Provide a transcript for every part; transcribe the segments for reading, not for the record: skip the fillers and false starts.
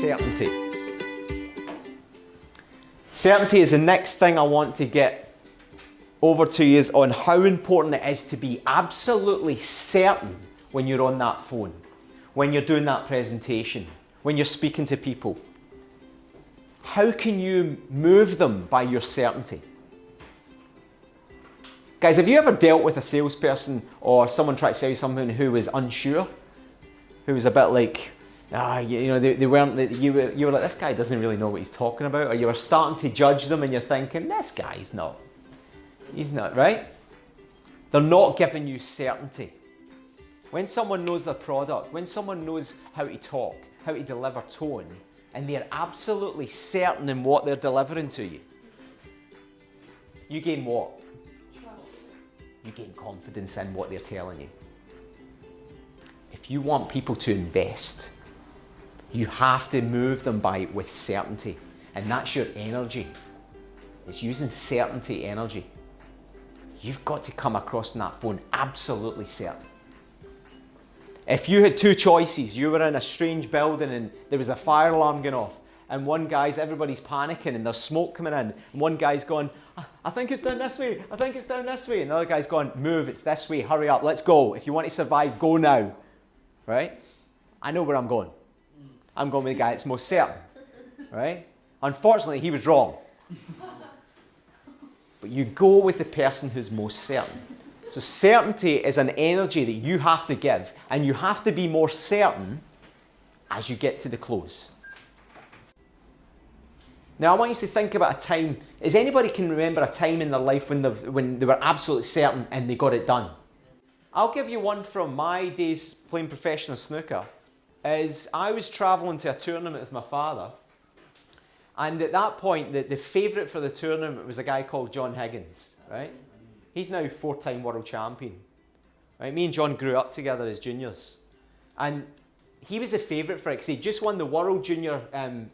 certainty. Certainty is the next thing I want to get over to you, is on how important it is to be absolutely certain when you're on that phone, when you're doing that presentation, when you're speaking to people. How can you move them by your certainty? Guys, have you ever dealt with a salesperson or someone tried to sell you something who was unsure? Who was a bit like, you know, they weren't, you were like, this guy doesn't really know what he's talking about, or you were starting to judge them and you're thinking, this guy's not, he's not, right? They're not giving you certainty. When someone knows their product, when someone knows how to talk, how to deliver tone, and they're absolutely certain in what they're delivering to you, you gain what? You gain confidence in what they're telling you. If you want people to invest, you have to move them with certainty. And that's your energy. It's using certainty energy. You've got to come across in that phone absolutely certain. If you had two choices, you were in a strange building and there was a fire alarm going off, and everybody's panicking and there's smoke coming in, and one guy's going, I think it's down this way, I think it's down this way, and the other guy's going, move, it's this way, hurry up, let's go. If you want to survive, go now, right? I know where I'm going. I'm going with the guy that's most certain, right? Unfortunately, he was wrong. But you go with the person who's most certain. So certainty is an energy that you have to give, and you have to be more certain as you get to the close. Now, I want you to think about a time. Is anybody can remember a time in their life when they were absolutely certain and they got it done? I'll give you one from my days playing professional snooker. Is I was travelling to a tournament with my father, and at that point, the favourite for the tournament was a guy called John Higgins, right? He's now 4-time world champion. Right? Me and John grew up together as juniors, and he was the favourite for it because he'd just won the World Junior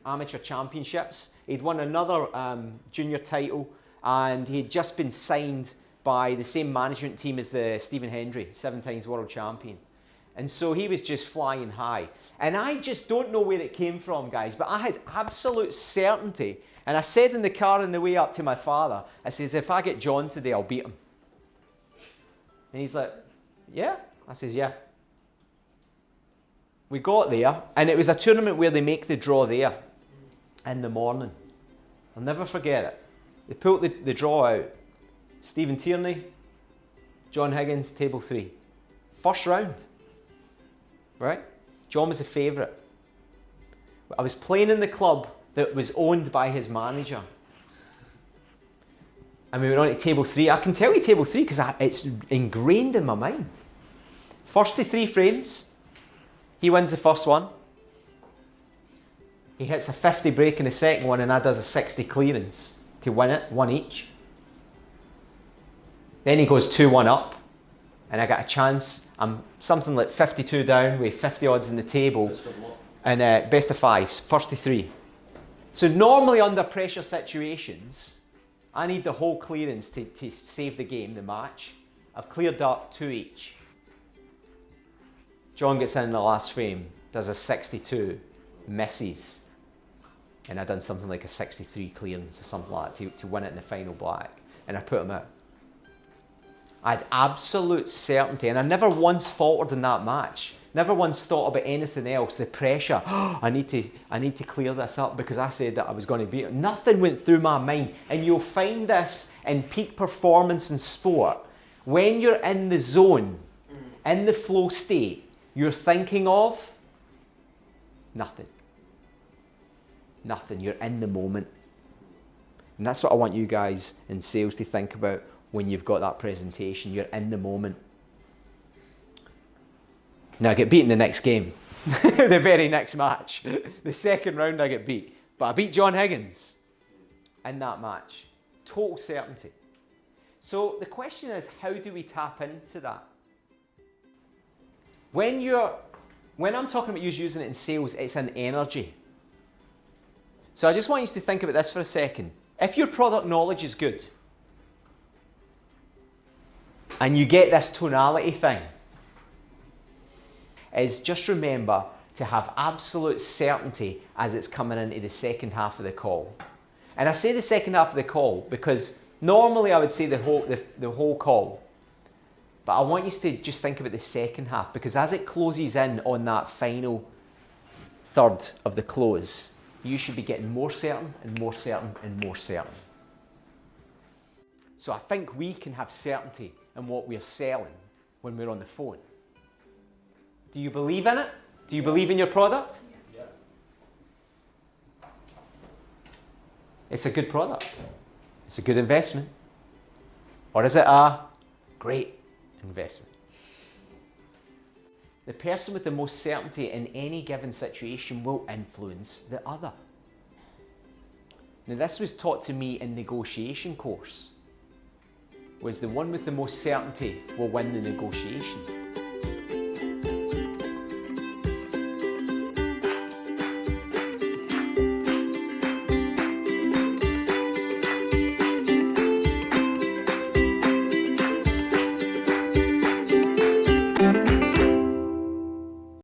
Amateur Championships. He'd won another junior title, and he'd just been signed by the same management team as the Stephen Hendry, 7 times world champion. And so he was just flying high. And I just don't know where it came from, guys, but I had absolute certainty. And I said in the car on the way up to my father, I says, if I get John today, I'll beat him. And he's like, yeah? I says, yeah. We got there, and it was a tournament where they make the draw there in the morning. I'll never forget it. They pulled the draw out. Stephen Tierney, John Higgins, table 3. First round. Right? John was the favourite. I was playing in the club that was owned by his manager. And we went on to table 3. I can tell you table 3 because it's ingrained in my mind. First to 3 frames. He wins the first one. He hits a 50 break in the second one, and I does a 60 clearance to win it, 1 each. Then he goes 2-1 up, and I got a chance. I'm something like 52 down with 50 odds in the table. And best of 5s, first to 3. So normally under pressure situations, I need the whole clearance to save the game, the match. I've cleared up 2 each. John gets in the last frame, does a 62, misses. And I done something like a 63 clearance or something like that to win it in the final black. And I put him out. I had absolute certainty, and I never once faltered in that match. Never once thought about anything else. The pressure, I need to clear this up because I said that I was going to beat it. Nothing went through my mind. And you'll find this in peak performance in sport. When you're in the zone, in the flow state, you're thinking of nothing. Nothing. You're in the moment. And that's what I want you guys in sales to think about when you've got that presentation. You're in the moment. Now I get beat in the next game. The very next match. The second round I get beat. But I beat John Higgins in that match. Total certainty. So the question is, how do we tap into that? When I'm talking about you using it in sales, it's an energy. So I just want you to think about this for a second. If your product knowledge is good, and you get this tonality thing, is just remember, to have absolute certainty as it's coming into the second half of the call. And I say the second half of the call because normally I would say the whole call. But I want you to just think about the second half, because as it closes in on that final third of the close, you should be getting more certain and more certain and more certain. So I think we can have certainty in what we're selling when we're on the phone. Do you believe in it? Do you believe in your product? Yeah. It's a good product. It's a good investment. Or is it a great investment? The person with the most certainty in any given situation will influence the other. Now, this was taught to me in negotiation course, was the one with the most certainty will win the negotiation.